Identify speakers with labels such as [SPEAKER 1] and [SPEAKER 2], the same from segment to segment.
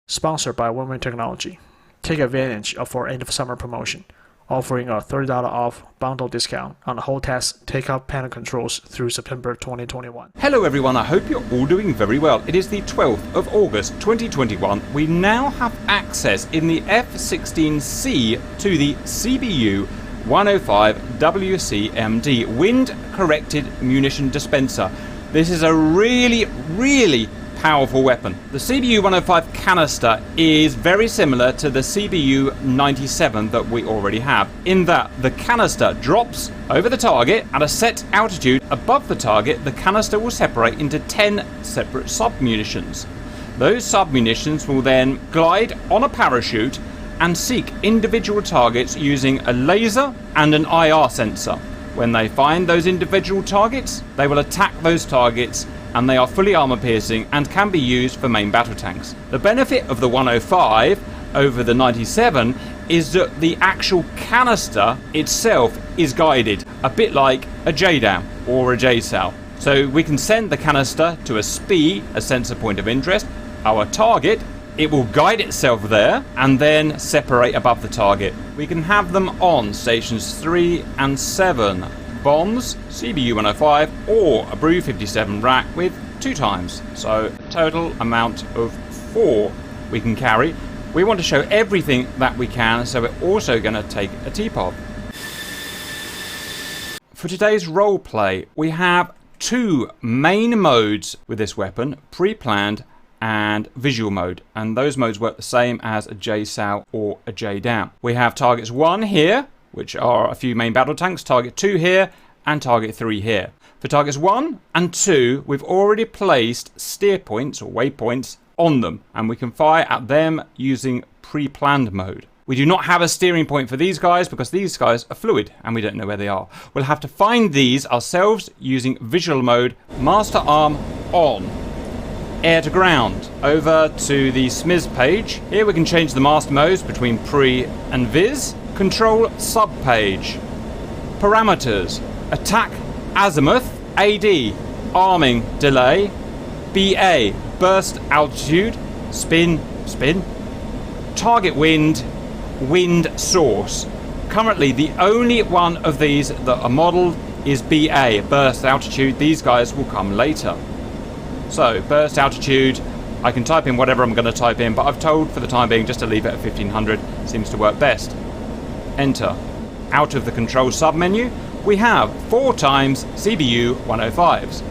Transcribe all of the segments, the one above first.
[SPEAKER 1] Sponsored by Win-Win Technology. Take advantage of our end of summer promotion, offering a $30 off bundle discount on the whole test take-up panel controls through September 2021.
[SPEAKER 2] Hello everyone, I hope you're all doing very well. It is the 12th of August 2021. We now have access in the F-16C to the CBU-105 WCMD Wind Corrected Munition Dispenser. This is a really powerful weapon. The CBU-105 canister is very similar to the CBU-97 that we already have, in that the canister drops over the target at a set altitude above the target. The canister will separate into 10 separate sub-munitions. Those sub-munitions will then glide on a parachute and seek individual targets using a laser and an IR sensor. When they find those individual targets, they will attack those targets, and they are fully armor piercing and can be used for main battle tanks. The benefit of the 105 over the 97 is that the actual canister itself is guided, a bit like a JDAM or a JSAL. So we can send the canister to a SPI, a sensor point of interest, our target. It will guide itself there and then separate above the target. We can have them on stations 3 and 7. Bombs, CBU-105 or a Bru 57 rack with 2 times. So total amount of 4 we can carry. We want to show everything that we can, so we're also going to take a T-pod. For today's role play, we have 2 main modes with this weapon, pre-planned and visual mode, and those modes work the same as a JSAL or a JDAM. We have targets 1 here, which are a few main battle tanks, target 2 here, and target 3 here. For targets 1 and 2, we've already placed steer points or waypoints on them, and we can fire at them using pre-planned mode. We do not have a steering point for these guys because these guys are fluid and we don't know where they are. We'll have to find these ourselves using visual mode, master arm on. Air to ground. Over to the SMIS page. Here we can change the master modes between pre and VIS. Control sub page. Parameters. Attack azimuth. AD. Arming delay. BA. Burst altitude. Spin. Target wind. Wind source. Currently the only one of these that are modelled is BA. Burst altitude. These guys will come later. So, burst altitude, I can type in whatever I'm going to type in, but I've told for the time being just to leave it at 1500, seems to work best. Enter. Out of the control submenu, we have 4 times CBU 105s.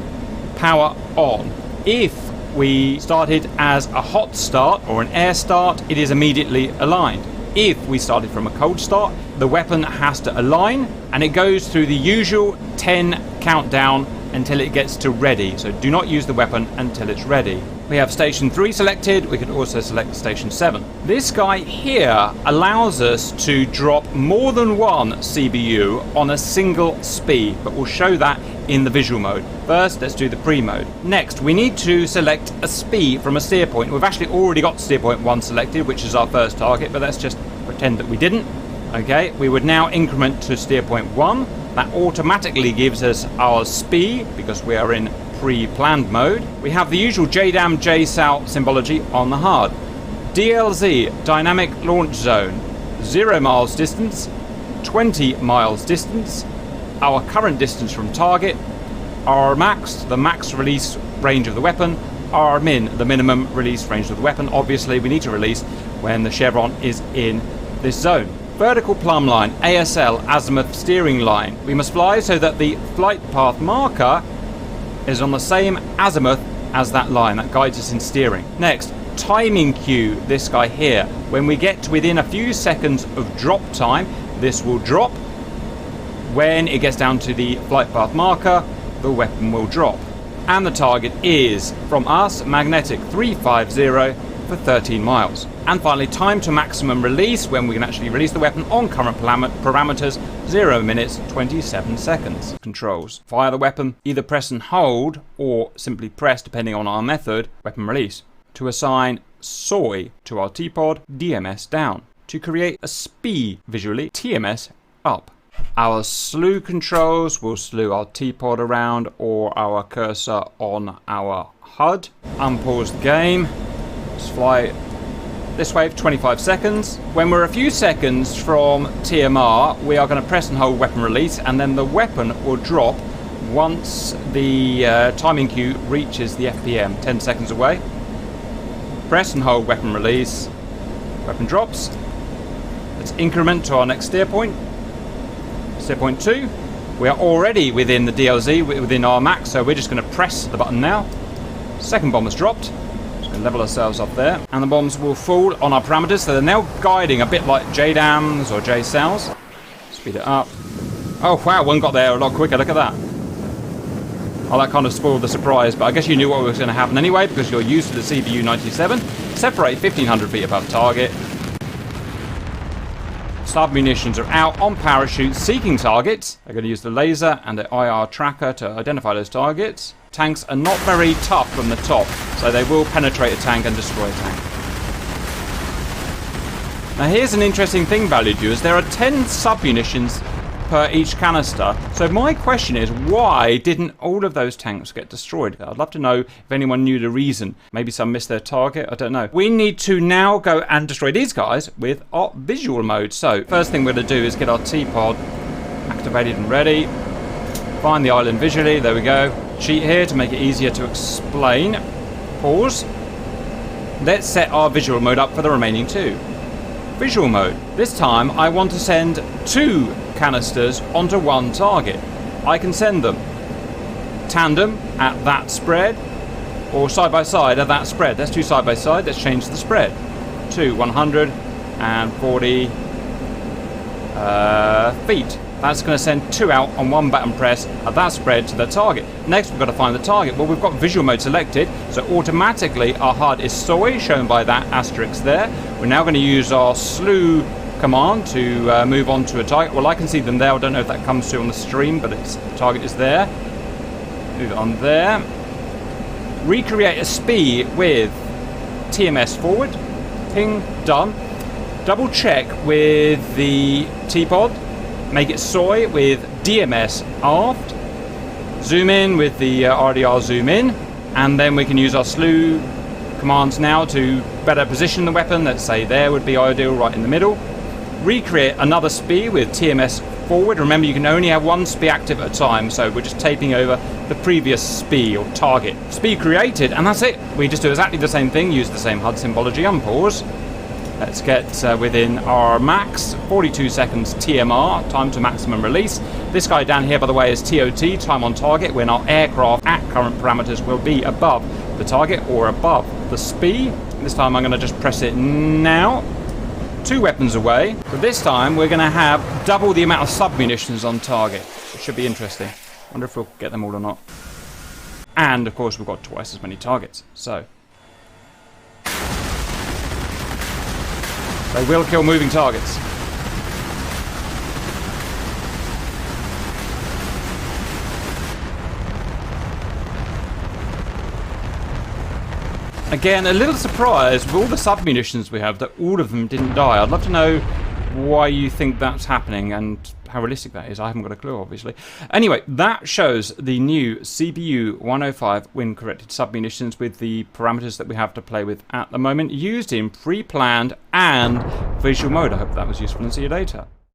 [SPEAKER 2] Power on. If we started as a hot start or an air start, it is immediately aligned. If we started from a cold start, the weapon has to align, and it goes through the usual 10 countdown until it gets to ready. So do not use the weapon until it's ready. We have station 3 selected. We can also select station 7. This guy here allows us to drop more than one CBU on a single SPI, but we'll show that in the visual mode. First, let's do the pre-mode. Next, we need to select a SPI from a steer point. We've actually already got steer point 1 selected, which is our first target, but let's just pretend that we didn't. Okay, we would now increment to steer point 1. That automatically gives us our SPI because we are in pre-planned mode. We have the usual JDAM, JSAL symbology on the hard. DLZ, dynamic launch zone, 0 miles distance, 20 miles distance, our current distance from target, our max, the max release range of the weapon, our min, the minimum release range of the weapon. Obviously, we need to release when the chevron is in this zone. Vertical plumb line, ASL, azimuth steering line. We must fly so that the flight path marker is on the same azimuth as that line. That guides us in steering. Next, timing cue, this guy here. When we get within a few seconds of drop time, this will drop. When it gets down to the flight path marker, the weapon will drop. And the target is, from us, magnetic 350 for 13 miles. And finally, time to maximum release, when we can actually release the weapon on current parameters, 0 minutes 27 seconds. Controls. Fire the weapon, either press and hold or simply press, depending on our method, weapon release. To assign SOI to our T-pod, DMS down. To create a SPI visually, TMS up. Our slew controls will slew our T-pod around or our cursor on our HUD. Unpause the game. Let's fly This way for 25 seconds. When we're a few seconds from TMR, we are going to press and hold weapon release, and then the weapon will drop once the timing cue reaches the FPM, 10 seconds away. Press and hold weapon release. Weapon drops. Let's increment to our next steer point. Steer point 2. We are already within the DLZ, within our max, so we're just going to press the button now. Second bomb has dropped. Just going to level ourselves up there. And the bombs will fall on our parameters, so they're now guiding a bit like JDAMs or JSOWs. Speed it up. Oh wow, one got there a lot quicker, look at that. Oh, that kind of spoiled the surprise, but I guess you knew what was going to happen anyway because you're used to the CBU-105. Separate 1500 feet above target. Sub-munitions are out on parachute seeking targets. They're going to use the laser and the IR tracker to identify those targets. Tanks are not very tough from the top, so they will penetrate a tank and destroy a tank. Now here's an interesting thing, valued viewers. There are 10 sub-munitions per each canister. So my question is, why didn't all of those tanks get destroyed? I'd love to know if anyone knew the reason. Maybe some missed their target, I don't know. We need to now go and destroy these guys with our visual mode. So first thing we're going to do is get our T-pod activated and ready. Find the island visually, there we go. Cheat here to make it easier to explain. Pause. Let's set our visual mode up for the remaining 2. Visual mode. This time I want to send 2 canisters onto one target. I can send them tandem at that spread or side by side at that spread. Let's do side by side. Let's change the spread to 140 feet. That's going to send 2 out on one button press at that spread to the target. Next we've got to find the target. Well, we've got visual mode selected, so automatically our HUD is soy, shown by that asterisk there. We're now going to use our slew command to move on to a target. Well, I can see them there. I don't know if that comes through on the stream, but the target is there. Move it on there. Recreate a SPI with TMS forward. Ping, done. Double check with the T-pod. Make it soy with DMS aft. Zoom in with the RDR zoom in. And then we can use our slew commands now to better position the weapon. Let's say there would be ideal, right in the middle. Recreate another SPI with TMS forward. Remember, you can only have one SPI active at a time, so we're just taping over the previous SPI or target. SPI created, and that's it. We just do exactly the same thing, use the same HUD symbology. Unpause. Let's get within our max. 42 seconds TMR, time to maximum release. This guy down here, by the way, is TOT, time on target, when our aircraft at current parameters will be above the target or above the SPI. This time I'm going to just press it now. 2 weapons away, but this time we're going to have double the amount of sub-munitions on target. It should be interesting. Wonder if we'll get them all or not. And of course we've got twice as many targets, so they will kill moving targets. Again, a little surprised with all the sub-munitions we have that all of them didn't die. I'd love to know why you think that's happening and how realistic that is. I haven't got a clue, obviously. Anyway, that shows the new CBU-105 wind-corrected sub-munitions with the parameters that we have to play with at the moment, used in pre-planned and visual mode. I hope that was useful, and see you later.